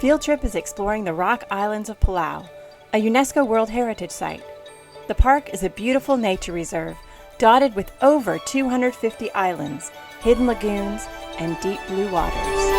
field trip is exploring the rock islands of Palau, a UNESCO World Heritage Site. The park is a beautiful nature reserve dotted with over 250 islands, hidden lagoons, and deep blue waters.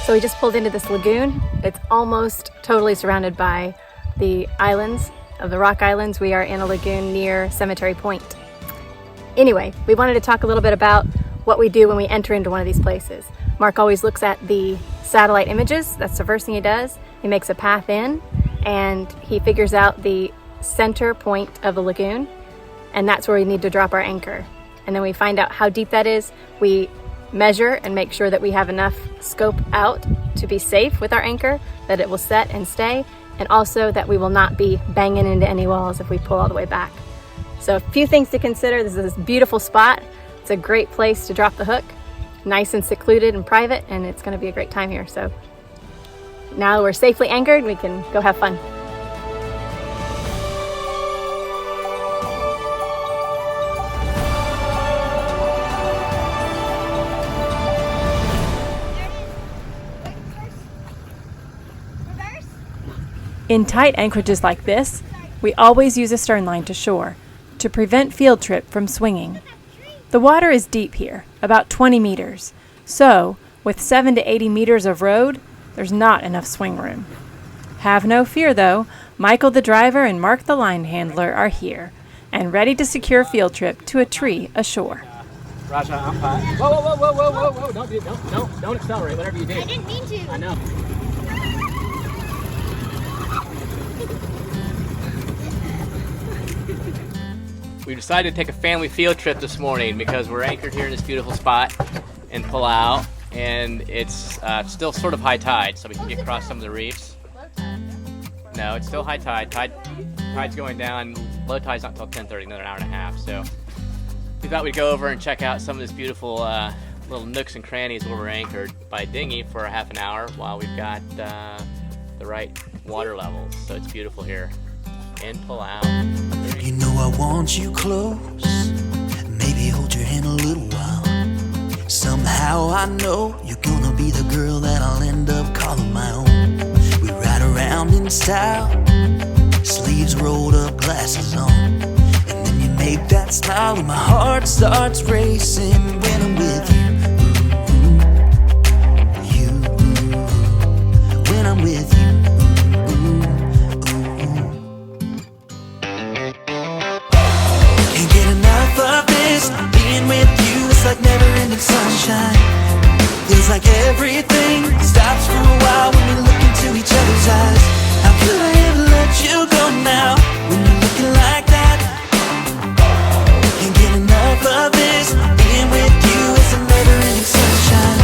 So we just pulled into this lagoon. It's almost totally surrounded by the islands of the Rock Islands. We are in a lagoon near Cemetery Point. Anyway, we wanted to talk a little bit about what we do when we enter into one of these places. Mark always looks at the satellite images. That's the first thing he does. He makes a path in and he figures out the center point of the lagoon, and that's where we need to drop our anchor. And then we find out how deep that is. We measure and make sure that we have enough scope out to be safe with our anchor, that it will set and stay, and also that we will not be banging into any walls if we pull all the way back. So a few things to consider. This is a beautiful spot. It's a great place to drop the hook, nice and secluded and private, and it's going to be a great time here. So now we're safely anchored, we can go have fun. In tight anchorages like this, we always use a stern line to shore to prevent field trip from swinging. The water is deep here, about 20 meters, so with 7 to 80 meters of road, there's not enough swing room. Have no fear though, Michael the driver and Mark the line handler are here and ready to secure field trip to a tree ashore. Raja, I'm fine. Whoa, whoa, whoa, whoa, whoa, whoa, whoa, don't accelerate, whatever you do. I didn't mean to. I know. We decided to take a family field trip this morning because we're anchored here in this beautiful spot in Palau, and it's still sort of high tide, so we can get across some of the reefs. No, it's still high tide. Tide's going down. Low tide's not until 10:30, another hour and a half. So we thought we'd go over and check out some of this beautiful little nooks and crannies where we're anchored by dinghy for a half an hour while we've got the right water levels. So it's beautiful here in Palau. You know I want you close, maybe hold your hand a little while. Somehow I know you're gonna be the girl that I'll end up calling my own. We ride around in style, sleeves rolled up, glasses on, and then you make that smile and my heart starts racing when I'm with you. When I'm with you. Being with you is like never-ending sunshine. Feels like everything stops for a while when we look into each other's eyes. How could I ever let you go now when you're looking like that? Can't get enough of this. Being with you is a never-ending sunshine.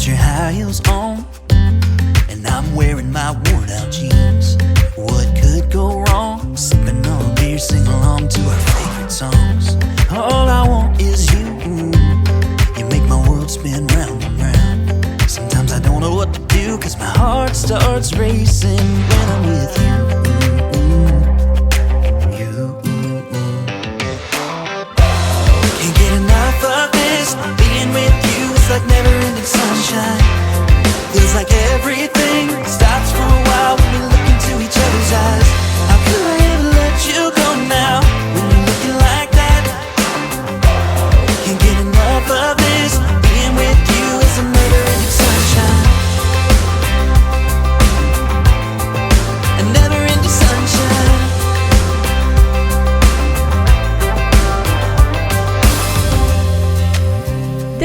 Your high heels on, and I'm wearing my worn out jeans. What could go wrong? Sipping on a beer, sing along to our favorite songs. All I want is you. You make my world spin round and round. Sometimes I don't know what to do, cause my heart starts racing when I'm with you. Can't get enough of this. Being with you is like never-ending sunshine. Feels like everything stops for a while when we look into each other's eyes. How could I ever let you go now when you're looking like that? Can't get enough of this.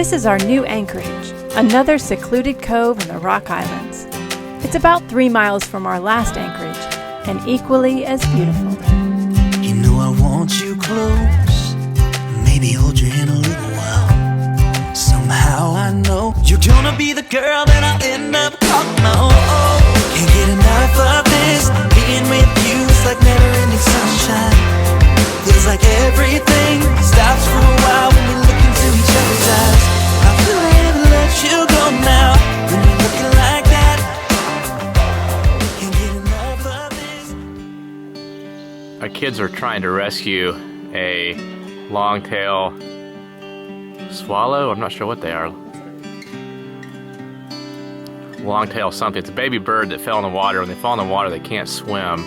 This is our new anchorage, another secluded cove in the Rock Islands. It's about 3 miles from our last anchorage, and equally as beautiful. You know I want you close, maybe hold your hand a little while. Somehow I know you're gonna be the girl that I'll end up calling my own. Can't get enough of this, being with you is like never-ending sunshine. Feels like everything stops for a while when we look into each other's eyes. How could I ever let you go now when you're looking like that? Can't get enough of this. Our kids are trying to rescue a long-tail swallow. I'm not sure what they are. Long-tail something. It's a baby bird that fell in the water. When they fall in the water, they can't swim,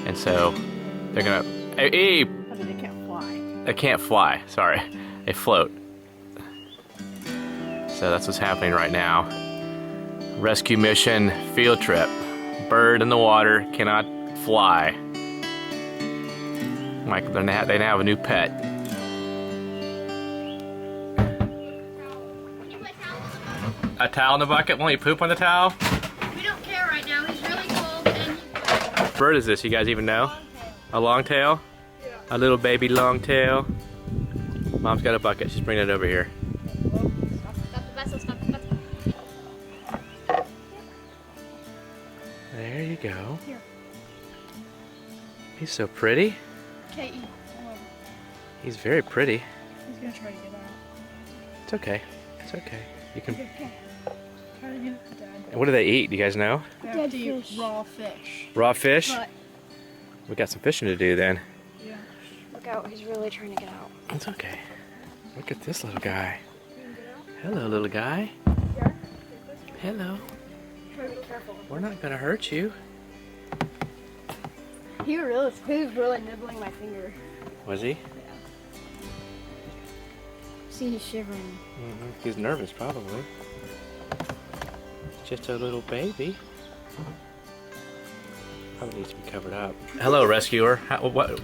and so they're gonna. They can't fly. They can't fly. Sorry, they float. So that's what's happening right now. Rescue mission field trip. Bird in the water, cannot fly. Like they now have a new pet. A towel in the bucket? Won't you poop on the towel? We don't care right now. He's really cold and What bird is this? You guys even know? A longtail? Yeah. A little baby longtail. Mom's got a bucket. She's bringing it over here. There you go. Here. He's so pretty. K.E. He's very pretty. He's gonna try to get out. It's okay. It's okay. You can. Okay. Try to get it, Dad. And what do they eat? Do you guys know? They have to eat raw fish. Raw fish? But, We got some fishing to do then. yeah. Look out, he's really trying to get out. It's okay. Look at this little guy. Hello, little guy. Hello. Try to be careful. We're not gonna hurt you. He was really nibbling my finger. Was he? See, he's shivering. He's nervous, probably. Just a little baby. Probably needs to be covered up. Hello, rescuer.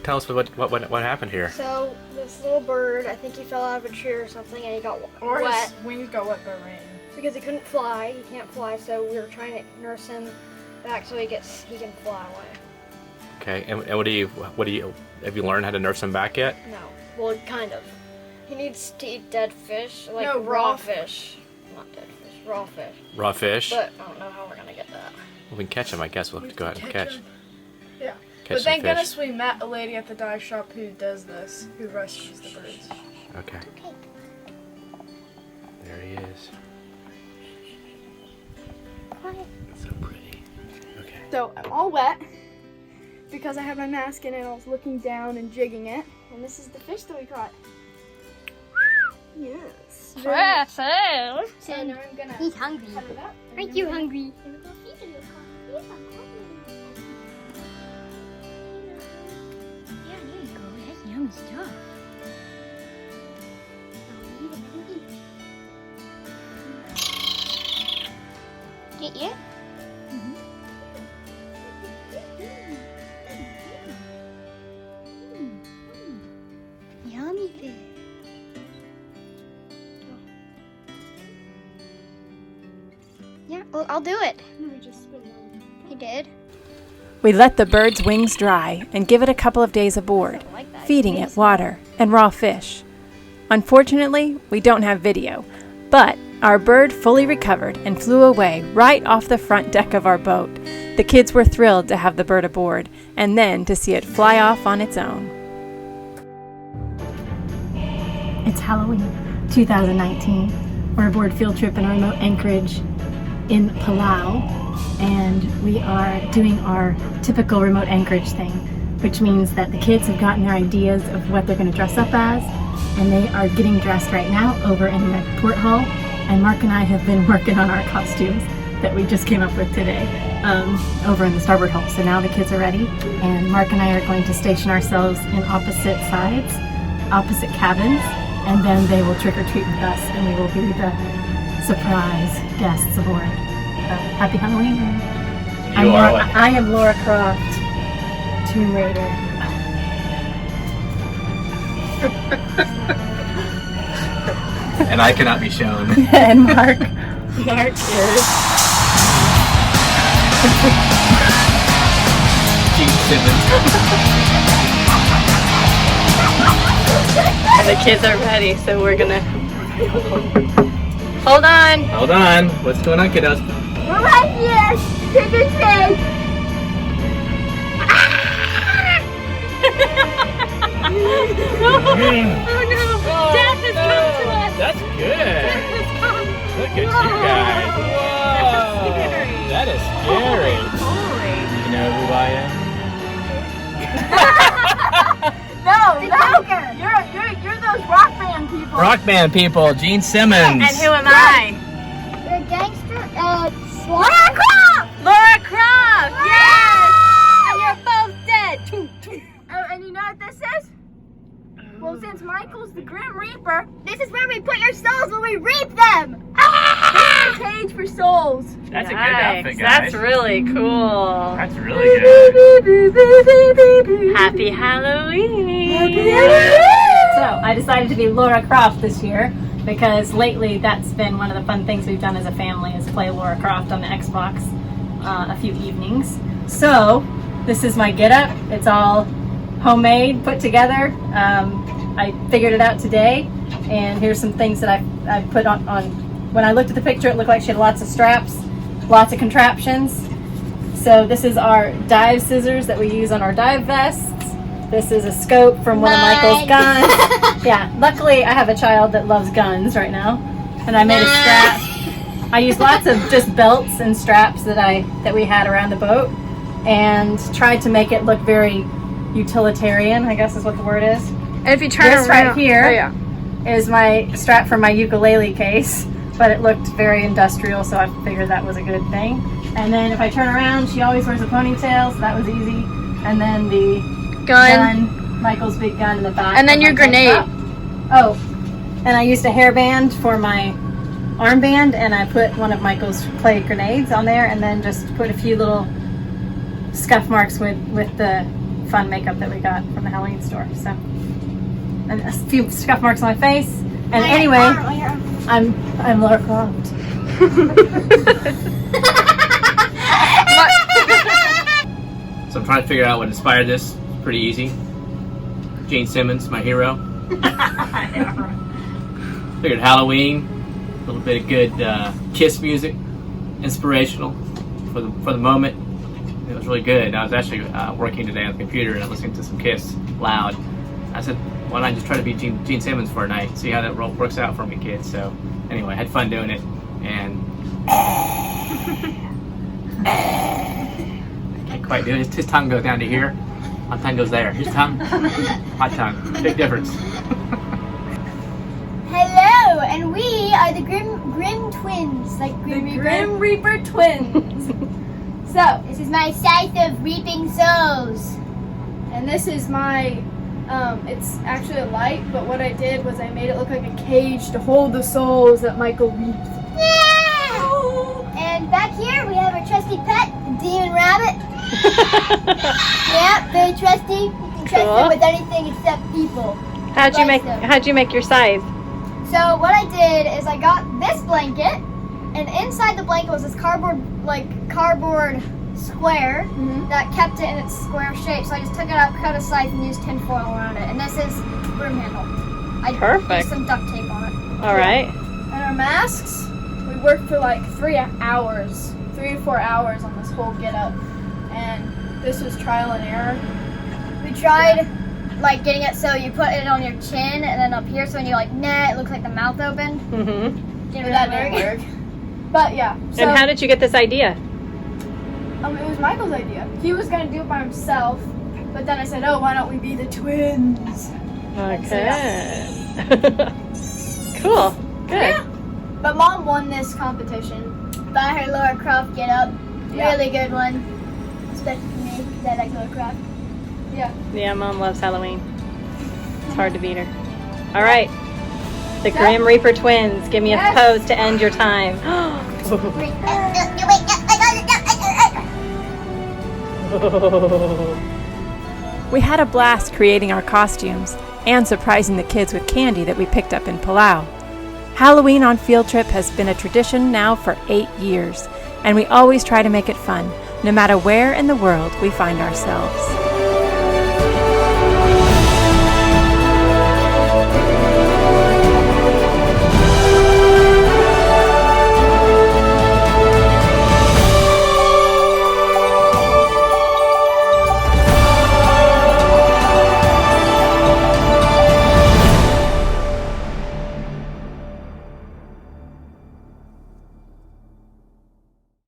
Tell us what happened here. So this little bird, I think he fell out of a tree or something, and he got Or wet his wings got wet by rain. because he couldn't fly. He can't fly, so we were trying to nurse him back so he can fly away. Okay, and what do you have you learned how to nurse him back yet? No, well, kind of. He needs to eat dead fish, like No, raw fish, not dead fish, raw fish. Raw fish? But I don't know how we're gonna get that. Well, we can catch him, I guess. We'll have to go out and catch. Yeah. Catch But some thank fish. goodness we met a lady at the dive shop who does this, who rescues the birds. Okay. There he is. So pretty. Okay. So I'm all wet because I had my mask in and I was looking down and jigging it. And this is the fish that we caught. Yes. So now I'm gonna. He's hungry. cut it up. Aren't you hungry? Yeah, there you go. That's yummy stuff. Get you? Yummy fish. Yeah, well, I'll do it. No, we just spin it over. He did. We let the bird's wings dry and give it a couple of days aboard, feeding it water and raw fish. Unfortunately, we don't have video, but our bird fully recovered and flew away right off the front deck of our boat. The kids were thrilled to have the bird aboard and then to see it fly off on its own. It's Halloween 2019. We're aboard field trip in our remote anchorage in Palau, and we are doing our typical remote anchorage thing, which means that the kids have gotten their ideas of what they're going to dress up as, and they are getting dressed right now over in the port hall, and Mark and I have been working on our costumes that we just came up with today over in the starboard hull. So now the kids are ready, and Mark and I are going to station ourselves in opposite sides, opposite cabins, and then they will trick or treat with us, and we will be the surprise guests aboard. Happy Halloween! I am Laura Croft, Tomb Raider. And I cannot be shown. And Mark is Gene Simmons. And the kids are ready, so we're gonna hold on. Hold on. What's going on, kiddos? We're right here. Trick or treat. Oh no! Death has come to us. That's good. Look at you guys. Whoa. That is scary. You know who I am? You're those rock band people. Rock band people, Gene Simmons. And who am I? You're a gangster. Laura Croft. Laura Croft. Yes. And you're both dead. And you know what this is? Well, since Michael's the Grim Reaper, this is where we put your souls when we reap them. This is a cage for souls. That's a good outfit, guys. That's really cool. That's really good. Happy Halloween. So I decided to be Laura Croft this year because lately that's been one of the fun things we've done as a family is play Laura Croft on the Xbox a few evenings. So this is my getup. It's all homemade, put together. I figured it out today, and here's some things that I put on. When I looked at the picture, it looked like she had lots of straps, lots of contraptions. So this is our dive scissors that we use on our dive vests. This is a scope from one of Michael's guns. Yeah, luckily I have a child that loves guns right now, and I made a strap. I used lots of just belts and straps that we had around the boat, and tried to make it look very utilitarian, I guess is what the word is. And if you turn This around, right here oh, yeah. is my strap for my ukulele case, but it looked very industrial, so I figured that was a good thing. And then if I turn around, she always wears a ponytail, so that was easy. And then the gun, Michael's big gun in the back. And then your grenade. Oh, and I used a hairband for my armband, and I put one of Michael's clay grenades on there, and then just put a few little scuff marks with the fun makeup that we got from the Halloween store. So, and a few scuff marks on my face. And anyway, I'm Laura Croft. So I'm trying to figure out what inspired this. Pretty easy. Gene Simmons, my hero. Figured Halloween, a little bit of good Kiss music, inspirational for the moment. It was really good. I was actually working today on the computer and listening to some Kiss loud. I said, why not just try to be Gene Simmons for a night? See how that works out for me, kids. So anyway, I had fun doing it, and I can't quite do it. His tongue goes down to here. My tongue goes there. His tongue, my tongue. Big difference. Hello, and we are the Grim Twins, like Grim Reaper. Grim Reaper twins. So, this is my scythe of reaping souls. And this is my, it's actually a light, but what I did was I made it look like a cage to hold the souls that Michael reaped. Yeah! And back here we have our trusty pet, the demon rabbit. Yeah, very trusty. You can trust Cool. them with anything except people. How'd you make your scythe? So what I did is I got this blanket, and inside the blanket was this cardboard square that kept it in its square shape. So I just took it out, cut a scythe, and used tinfoil around it. And this is broom handle. I Perfect. used some duct tape on it. All right. And our masks, we worked for like 3 to 4 hours on this whole getup. And this was trial and error. We tried like getting it so you put it on your chin and then up here, so when you like it looks like the mouth opened. Mm-hmm. Didn't That really didn't work. But yeah. So, And how did you get this idea? it was Michael's idea. He was gonna do it by himself, but then I said, "Oh, why don't we be the twins?" Okay. Cool. Good. Yeah. But Mom won this competition by her Laura Croft get up. Yeah. Really good one. Especially for me, because I like Laura Croft. Yeah, Mom loves Halloween. It's hard to beat her. All right. The Grim Reaper twins. Give me a pose to end your time. We had a blast creating our costumes and surprising the kids with candy that we picked up in Palau. Halloween on Field Trip has been a tradition now for 8 years, and we always try to make it fun, no matter where in the world we find ourselves.